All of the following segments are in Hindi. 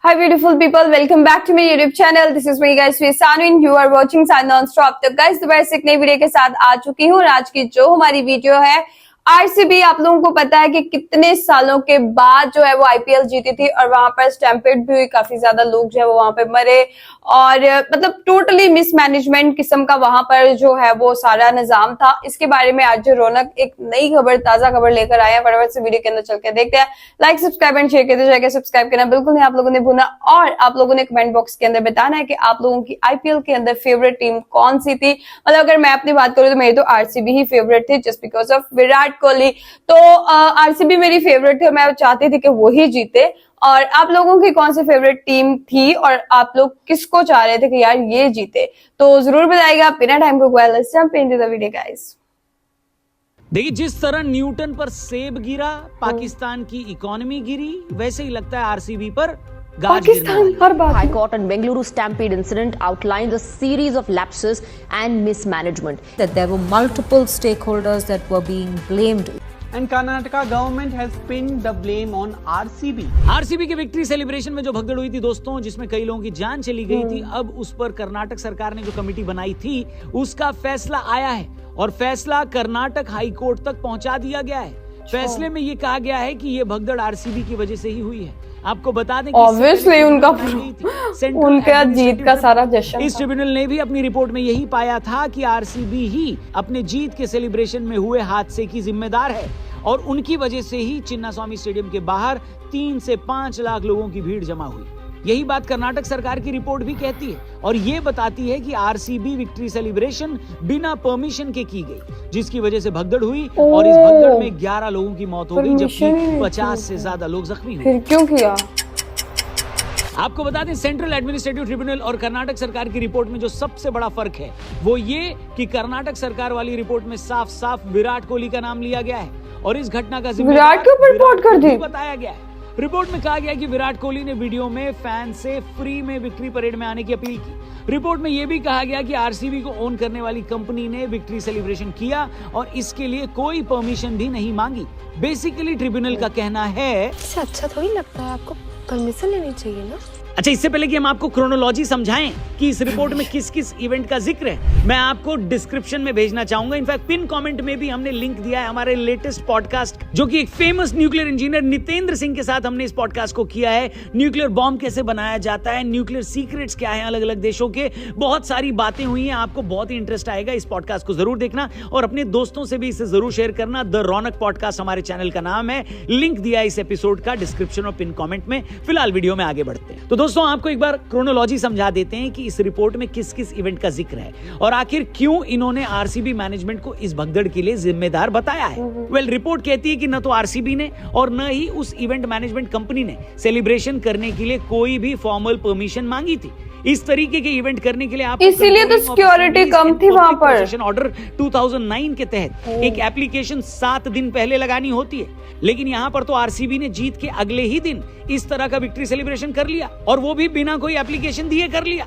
Hi beautiful people, welcome back to my YouTube channel. This is me guys, Sanu. You are watching Sun Non-Stop. तो guys दोबारा से एक नई वीडियो के साथ आ चुकी हूँ और आज की जो हमारी वीडियो है आरसीबी, आप लोगों को पता है कि कितने सालों के बाद जो है वो आईपीएल जीती थी और वहां पर स्टैम्पेड भी हुई, काफी ज्यादा लोग जो है वो वहां पे मरे और मतलब टोटली मिसमैनेजमेंट किस्म का वहां पर जो है वो सारा निजाम था। इसके बारे में आज जो रौनक एक नई खबर, ताजा खबर लेकर आए हैं, फटाफट से वीडियो के अंदर चल के देखते हैं। लाइक सब्सक्राइब एंड शेयर करते जाएगा, सब्सक्राइब करना बिल्कुल नहीं आप लोगों ने भूलना और आप लोगों ने कमेंट बॉक्स के अंदर बताना है कि आप लोगों की आईपीएल के अंदर फेवरेट टीम कौन सी थी। मतलब अगर मैं अपनी बात करूं तो मेरी तो आरसीबी ही फेवरेट थी just because of Virat Kohli. तो आरसीबी मेरी फेवरेट थी और मैं चाहती थी कि वो ही जीते। और आप लोगों की कौन सी फेवरेट टीम थी और आप लोग किसको चाह रहे थे कि यार ये जीते, तो जरूर बताइएगा। बिना टाइम को let's jump into the video guys. देखिए, जिस तरह न्यूटन पर सेब गिरा, पाकिस्तान की इकोनॉमी गिरी, वैसे ही लगता है आरसीबी पर पाकिस्तान हर बात। High Court and Bengaluru stampede incident outlines a series of lapses and mismanagement. That there were multiple stakeholders that were being blamed. And Karnataka government has pinned the blame on RCB. RCB के विक्ट्री सेलिब्रेशन में जो भगदड़ हुई थी दोस्तों, जिसमें कई लोगों की जान चली गई थी, अब उस पर कर्नाटक सरकार ने जो कमेटी बनाई थी उसका फैसला आया है और फैसला कर्नाटक हाई कोर्ट तक पहुंचा दिया गया है। फैसले में ये कहा गया है कि ये भगदड़ आरसीबी की वजह से ही हुई है। आपको बता दें कि ऑब्वियसली उनका जीत का सारा जश्न। इस ट्रिब्यूनल ने भी अपनी रिपोर्ट में यही पाया था कि आरसीबी ही अपने जीत के सेलिब्रेशन में हुए हादसे की जिम्मेदार है और उनकी वजह से ही चिन्नास्वामी स्टेडियम के बाहर 3 से 5 लाख लोगों की भीड़ जमा हुई। यही बात कर्नाटक सरकार की रिपोर्ट भी कहती है और ये बताती है कि आरसीबी विक्ट्री सेलिब्रेशन बिना परमिशन के की गई, जिसकी वजह से भगदड़ हुई और इस भगदड़ में 11 लोगों की मौत हो गई जबकि 50 से ज्यादा लोग जख्मी हुए। फिर क्यों किया? आपको बता दें, सेंट्रल एडमिनिस्ट्रेटिव ट्रिब्यूनल और कर्नाटक सरकार की रिपोर्ट में जो सबसे बड़ा फर्क है वो ये कि कर्नाटक सरकार वाली रिपोर्ट में साफ साफ विराट कोहली का नाम लिया गया है और इस घटना का जिम्मेदार विराट के ऊपर रिपोर्ट कर दी बताया गया है। रिपोर्ट में कहा गया कि विराट कोहली ने वीडियो में फैन से फ्री में विक्ट्री परेड में आने की अपील की। रिपोर्ट में यह भी कहा गया कि आरसीबी को ओन करने वाली कंपनी ने विक्ट्री सेलिब्रेशन किया और इसके लिए कोई परमिशन भी नहीं मांगी। बेसिकली ट्रिब्यूनल का कहना है, इससे अच्छा थोड़ी लगता है, आपको परमिशन लेनी चाहिए ना। अच्छा, इससे पहले कि हम आपको क्रोनोलॉजी समझाएं कि इस रिपोर्ट में किस किस इवेंट का जिक्र है, मैं आपको डिस्क्रिप्शन में भेजना चाहूंगा। इनफैक्ट पिन कमेंट में भी हमने लिंक दिया है हमारे लेटेस्ट पॉडकास्ट, जो कि एक famous nuclear engineer Nitendra Singh के साथ हमने इस पॉडकास्ट को किया है। न्यूक्लियर बॉम्ब कैसे बनाया जाता है, न्यूक्लियर सीक्रेट्स क्या है अलग अलग देशों के, बहुत सारी बातें हुई हैं। आपको बहुत ही इंटरेस्ट आएगा, इस पॉडकास्ट को जरूर देखना और अपने दोस्तों से भी इसे जरूर शेयर करना। द रौनक पॉडकास्ट हमारे चैनल का नाम है, लिंक दिया है इस एपिसोड का डिस्क्रिप्शन और पिन कमेंट में। फिलहाल वीडियो में आगे बढ़ते हैं। तो दोस्तों, आपको एक बार क्रोनोलॉजी समझा देते हैं कि इस रिपोर्ट में किस किस इवेंट का जिक्र है और आखिर क्यों इन्होंने आरसीबी मैनेजमेंट को इस भगदड़ के लिए जिम्मेदार बताया है। रिपोर्ट कहती है कि न तो आरसीबी ने और न ही उस इवेंट मैनेजमेंट कंपनी ने सेलिब्रेशन करने के लिए कोई भी फॉर्मल परमिशन मांगी थी। इस तरीके के इवेंट करने के लिए आप इसीलिए तो सिक्योरिटी कम थी वहां पर। ऑर्डर 2009 के तहत एक एप्लीकेशन 7 दिन पहले लगानी होती है, लेकिन यहां पर तो आरसीबी ने जीत के अगले ही दिन इस तरह का विक्ट्री सेलिब्रेशन कर लिया और वो भी बिना कोई एप्लीकेशन दिए कर लिया।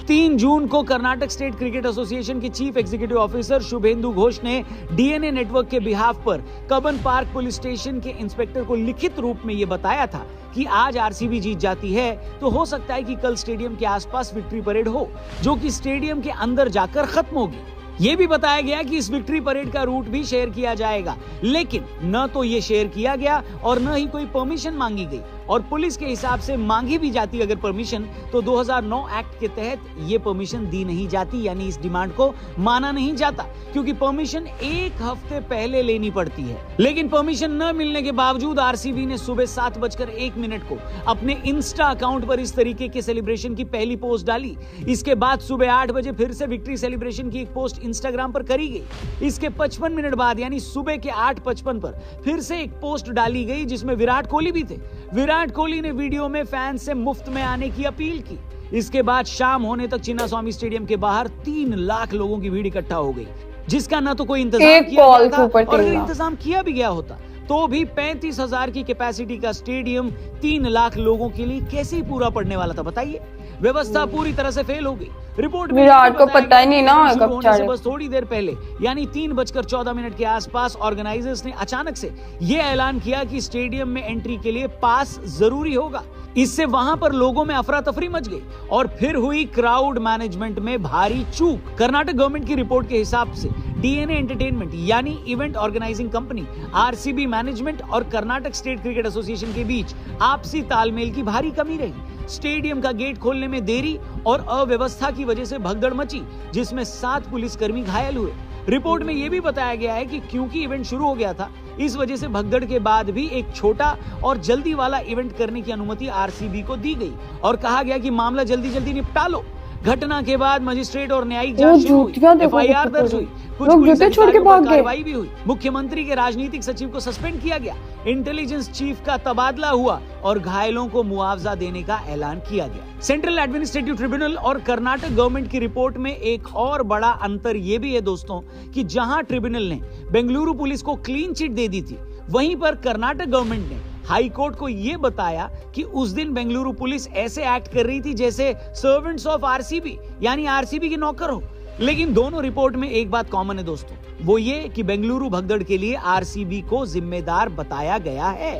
3 जून को कर्नाटक स्टेट क्रिकेट एसोसिएशन के chief executive officer Shubhendu Ghosh ने डीएनए नेटवर्क के बिहाफ पर कब्बन पार्क पुलिस स्टेशन के इंस्पेक्टर को लिखित रूप में यह बताया था कि आज आरसीबी जीत जाती है तो हो सकता है कि कल स्टेडियम के आसपास विक्ट्री परेड हो, जो कि स्टेडियम के अंदर जाकर खत्म होगी। यह भी बताया गया कि इस विक्ट्री परेड का रूट भी शेयर किया जाएगा, लेकिन न तो ये शेयर किया गया और न ही कोई परमिशन मांगी गई और पुलिस के हिसाब से मांगी भी जाती अगर परमिशन तो 2009 एक्ट के तहत ये परमिशन दी नहीं जाती, यानी इस डिमांड को माना नहीं जाता क्योंकि परमिशन 1 हफ्ते पहले लेनी पड़ती है। लेकिन परमिशन न मिलने के बावजूद आरसीबी ने सुबह 7:01 को अपने इंस्टा अकाउंट पर इस तरीके के सेलिब्रेशन की पहली पोस्ट डाली। इसके बाद सुबह 8 बजे फिर से विक्ट्री सेलिब्रेशन की एक पोस्ट इंस्टाग्राम पर करी गई। इसके 55 मिनट बाद यानी सुबह के 8:55 पर फिर से एक पोस्ट डाली गई जिसमें विराट कोहली भी थे। विराट कोहली ने वीडियो में फैंस से मुफ्त में आने की अपील की। इसके बाद शाम होने तक चिन्नास्वामी स्टेडियम के बाहर 3 लाख लोगों की भीड़ इकट्ठा हो गई, जिसका ना तो कोई इंतजाम किया गया था और अगर इंतजाम किया भी गया होता तो भी 35,000 की कैपेसिटी का स्टेडियम 3 लाख लोगों के लिए कैसे ही पूरा पड़ने वाला था, बताइए। व्यवस्था पूरी तरह से फेल हो गई। रिपोर्ट में विराट को पता ही नहीं ना कब से बस थोड़ी देर पहले यानी 3:14 के आसपास ऑर्गेनाइजर्स ने अचानक से यह ऐलान किया कि स्टेडियम में एंट्री के लिए पास जरूरी होगा। इससे वहां पर लोगों में अफरा तफरी मच गई और फिर हुई क्राउड मैनेजमेंट में भारी चूक। कर्नाटक गवर्नमेंट की रिपोर्ट के हिसाब से डीएनए एंटरटेनमेंट यानी event organising company, RCB management और कर्नाटक स्टेट क्रिकेट एसोसिएशन के बीच आपसी तालमेल की भारी कमी रही। स्टेडियम का गेट खोलने में देरी और अव्यवस्था की वजह से भगदड़ मची, जिसमें 7 पुलिसकर्मी घायल हुए। रिपोर्ट में यह भी बताया गया है कि क्योंकि इवेंट शुरू हो गया था, इस वजह से भगदड़ के बाद भी एक छोटा और जल्दी वाला इवेंट करने की अनुमति आरसीबी को दी गई और कहा गया कि मामला जल्दी जल्दी निपटा लो। घटना के बाद मजिस्ट्रेट और न्यायिक जांच शुरू हुई, एफआईआर दर्ज हुई, कुछ पुलिस अधिकारियों पर कार्रवाई भी हुई। मुख्यमंत्री के राजनीतिक सचिव को सस्पेंड किया गया, इंटेलिजेंस चीफ का तबादला हुआ और घायलों को मुआवजा देने का ऐलान किया गया। सेंट्रल एडमिनिस्ट्रेटिव ट्रिब्यूनल और कर्नाटक गवर्नमेंट की रिपोर्ट में एक और बड़ा अंतर यह भी है दोस्तों कि जहां ट्रिब्यूनल ने बेंगलुरु पुलिस को क्लीन चिट दे दी थी, वहीं पर कर्नाटक गवर्नमेंट ने हाई कोर्ट को यह बताया कि उस दिन बेंगलुरु पुलिस ऐसे एक्ट कर रही थी जैसे सर्वेंट्स ऑफ आरसीबी यानी आरसीबी के नौकर हो। लेकिन दोनों रिपोर्ट में एक बात कॉमन है दोस्तों, वो ये कि बेंगलुरु भगदड़ के लिए आरसीबी को जिम्मेदार बताया गया है।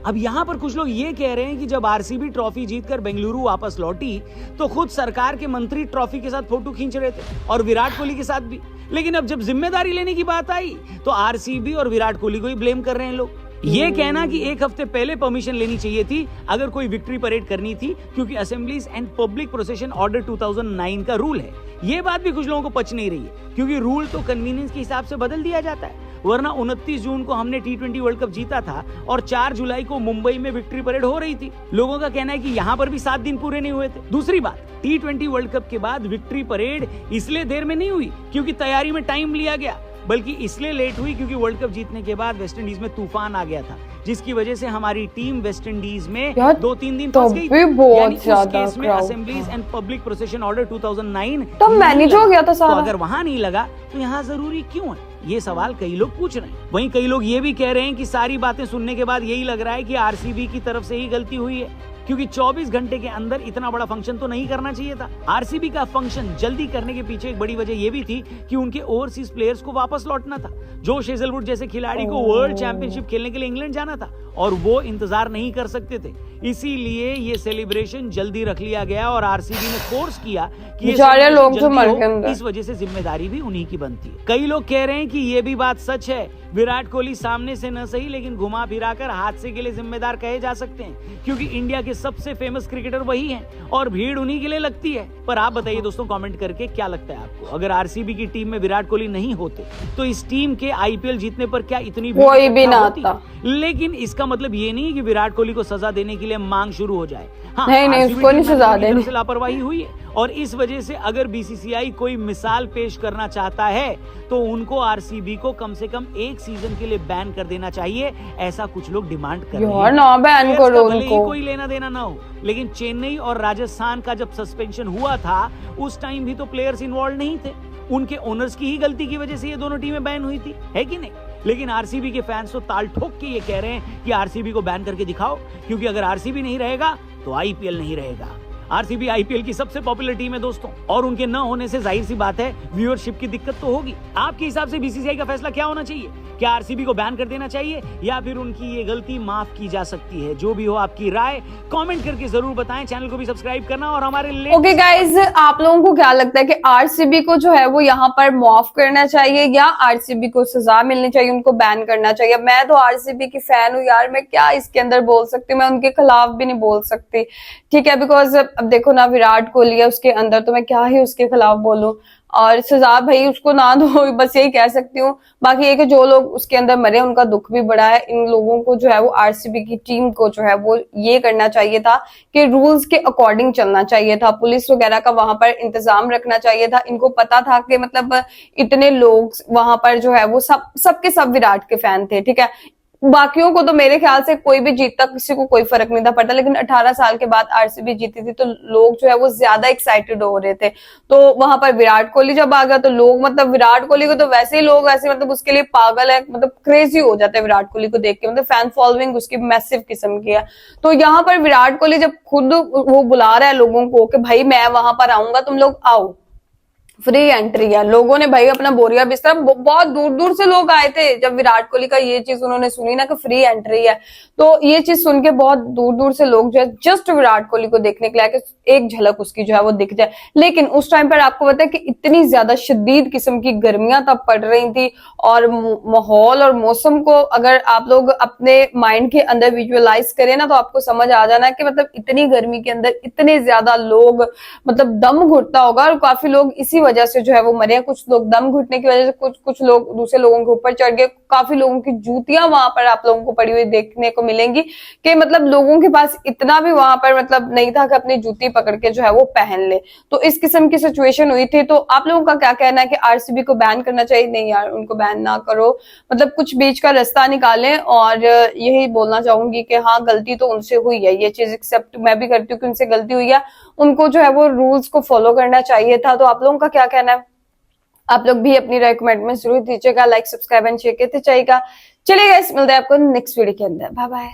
अब यहां पर कुछ लोग ये कह रहे हैं कि जब आरसीबी ट्रॉफी जीतकर बेंगलुरु वापस लौटी तो खुद सरकार के मंत्री ट्रॉफी के साथ फोटो खींच रहे थे और विराट कोहली के साथ भी। लेकिन अब जब जिम्मेदारी लेने की बात आई तो आरसीबी और विराट कोहली को ही ब्लेम कर रहे हैं लोग। ये कहना कि एक हफ्ते पहले परमिशन लेनी चाहिए थी अगर कोई विक्ट्री परेड करनी थी, क्योंकि assemblies and public procession order 2009 का रूल है। ये बात भी कुछ लोगों को पच नहीं रही है, क्योंकि रूल तो कन्वीनियंस के हिसाब से बदल दिया जाता है। वरना 29 जून को हमने T20 वर्ल्ड कप जीता था और 4 जुलाई को मुंबई में विक्ट्री परेड हो रही थी। लोगों का कहना है कि यहाँ पर भी 7 दिन पूरे नहीं हुए थे। दूसरी बात, T20 वर्ल्ड कप के बाद विक्ट्री परेड इसलिए देर में नहीं हुई क्योंकि तैयारी में टाइम लिया गया, बल्कि इसलिए लेट हुई क्योंकि वर्ल्ड कप जीतने के बाद वेस्ट इंडीज में तूफान आ गया था, जिसकी वजह से हमारी टीम वेस्ट इंडीज में 2-3 दिन फंस गई। यानी उस केस में assemblies and public procession order 2009 तो मैनेज हो गया था सारा। तो अगर वहां नहीं लगा तो यहाँ जरूरी क्यों है? ये सवाल कई लोग पूछ रहे हैं। वहीं कई लोग ये भी कह रहे हैं कि सारी बातें सुनने के बाद यही लग रहा है कि आरसीबी की तरफ से ही गलती हुई है, क्योंकि 24 घंटे के अंदर इतना बड़ा फंक्शन तो नहीं करना चाहिए था। आरसीबी का फंक्शन जल्दी करने के पीछे एक बड़ी वजह यह भी थी कि उनके ओवरसीज प्लेयर्स को वापस लौटना था। जोश हेजलवुड जैसे खिलाड़ी को वर्ल्ड चैंपियनशिप खेलने के लिए इंग्लैंड जाना था और वो इंतजार नहीं कर सकते थे, इसीलिए ये सेलिब्रेशन जल्दी रख लिया गया और आरसीबी ने फोर्स किया कि ये लोग जो मर गए, इस वजह से जिम्मेदारी भी उन्हीं की बनती है। कई लोग कह रहे हैं कि ये भी बात सच है, विराट कोहली सामने से न सही लेकिन घुमा फिराकर हादसे के लिए जिम्मेदार कहे जा सकते हैं, क्योंकि इंडिया के सबसे फेमस क्रिकेटर वही हैं और भीड़ उन्हीं के लिए लगती है। पर आप बताइए दोस्तों कमेंट करके, क्या लगता है आपको, अगर आरसीबी की टीम में विराट कोहली नहीं होते तो इस टीम के आईपीएल जीतने पर क्या इतनी कोई भी ना आता? लेकिन इसका मतलब ये नहीं कि विराट कोहली को सजा देने के लिए मांग शुरू हो जाए। हाँ, नहीं, उसको नहीं सजा देनी। लापरवाही हुई है और इस वजह से अगर बीसीसीआई कोई मिसाल पेश करना चाहता है तो उनको आरसीबी को कम से कम एक सीजन के लिए बैन कर देना चाहिए, ऐसा कुछ लोग डिमांड कर रहे हैं। ना बैन करो उनको, कोई लेना देना ना हो, लेकिन चेन्नई और राजस्थान का जब सस्पेंशन हुआ था उस टाइम भी तो प्लेयर्स इन्वॉल्व नहीं थे, उनके ओनर्स की ही गलती की वजह से ये दोनों टीमें बैन हुई थी, है कि नहीं? लेकिन आरसीबी के फैंस तो ताल ठोक के ये कह रहे हैं कि आरसीबी को बैन करके दिखाओ, क्योंकि अगर आरसीबी नहीं रहेगा तो आईपीएल नहीं रहेगा। आरसीबी आईपीएल की सबसे पॉपुलर टीम है दोस्तों, और उनके न होने से जाहिर सी बात है व्यूअरशिप की दिक्कत तो होगी। आपके हिसाब से बीसीसीआई का फैसला क्या होना चाहिए? क्या आरसीबी को बैन कर देना चाहिए या फिर उनकी ये गलती माफ की जा सकती है? जो भी हो आपकी राय कमेंट करके जरूर बताएं। चैनल को भी सब्सक्राइब करना और हमारे ओके गाइज, आप लोगों को क्या लगता है कि आरसीबी को जो है वो यहाँ पर माफ करना चाहिए या आरसीबी को सजा मिलनी चाहिए, उनको बैन करना चाहिए? मैं तो आरसीबी की फैन हूँ यार, मैं क्या इसके अंदर बोल सकती हूँ, मैं उनके खिलाफ भी नहीं बोल सकती, ठीक है? बिकॉज अब देखो ना, विराट कोहली है उसके अंदर, तो मैं क्या ही उसके खिलाफ बोलूं, और सजा भाई उसको ना दो, बस यही कह सकती हूँ। बाकी ये कि जो लोग उसके अंदर मरे उनका दुख भी बड़ा है। इन लोगों को जो है वो आरसीबी की टीम को जो है वो ये करना चाहिए था कि रूल्स के अकॉर्डिंग चलना चाहिए था, पुलिस वगैरह का वहां पर इंतजाम रखना चाहिए था। इनको पता था कि मतलब इतने लोग वहां पर जो है वो सबके सब विराट के फैन थे, ठीक है? बाकियों को तो मेरे ख्याल से कोई भी जीतता किसी को कोई फर्क नहीं था पड़ता, लेकिन 18 साल के बाद आरसीबी जीती थी तो लोग जो है वो ज्यादा एक्साइटेड हो रहे थे। तो वहां पर विराट कोहली जब आ गया तो लोग मतलब विराट कोहली को तो वैसे ही लोग ऐसे मतलब उसके लिए पागल है, मतलब क्रेजी हो जाते हैं विराट कोहली को देख के, मतलब फैन फॉलोइंग उसकी मैसिव किस्म की है। तो यहाँ पर विराट कोहली जब खुद वो बुला रहा है लोगों को कि भाई मैं वहां पर आऊंगा, तुम लोग आओ, फ्री एंट्री है। लोगों ने भाई अपना बोरिया बिस्तर, बहुत दूर दूर से लोग आए थे जब विराट कोहली का ये चीज उन्होंने सुनी ना कि फ्री एंट्री है, तो ये चीज सुन के बहुत दूर दूर से लोग जो है जस्ट विराट कोहली को देखने के लिए आए कि एक झलक उसकी जो है वो दिख जाए। लेकिन उस टाइम पर आपको पता है कि इतनी ज्यादा शदीद किस्म की गर्मियां तब पड़ रही थी, और माहौल और मौसम को अगर आप लोग अपने माइंड के अंदर विजुअलाइज करें ना, तो आपको समझ आ जाना है कि मतलब इतनी गर्मी के अंदर इतने ज्यादा लोग मतलब दम घुटता होगा, और काफी लोग इसी वजह से जो है वो मरे हैं। कुछ लोग दम घुटने की वजह से, कुछ लोग दूसरे लोगों के ऊपर चढ़ गए। काफी लोगों की जूतियां वहां पर आप लोगों को पड़ी हुई देखने को मिलेंगी कि मतलब लोगों के पास इतना भी वहां पर मतलब नहीं था कि अपनी जूती पकड़ के जो है वो पहन ले। तो इस किस्म की सिचुएशन हुई थी। तो आप लोगों का क्या कहना है कि आरसीबी को बैन करना चाहिए? नहीं यार, उनको बैन ना करो, मतलब कुछ बीच का रास्ता निकालें। और यही बोलना चाहूंगी कि हाँ, गलती तो उनसे हुई है, ये चीज एक्सेप्ट मैं भी करती हूँ कि उनसे गलती हुई है, उनको जो है वो रूल्स को फॉलो करना चाहिए था। तो आप लोगों का क्या कहना है? आप लोग भी अपनी राय कमेंट में जरूर दीजिएगा, लाइक सब्सक्राइब एंड शेयर करते जाइएगा। चलिए गाइस, मिलते हैं आपको नेक्स्ट वीडियो के अंदर। Bye bye.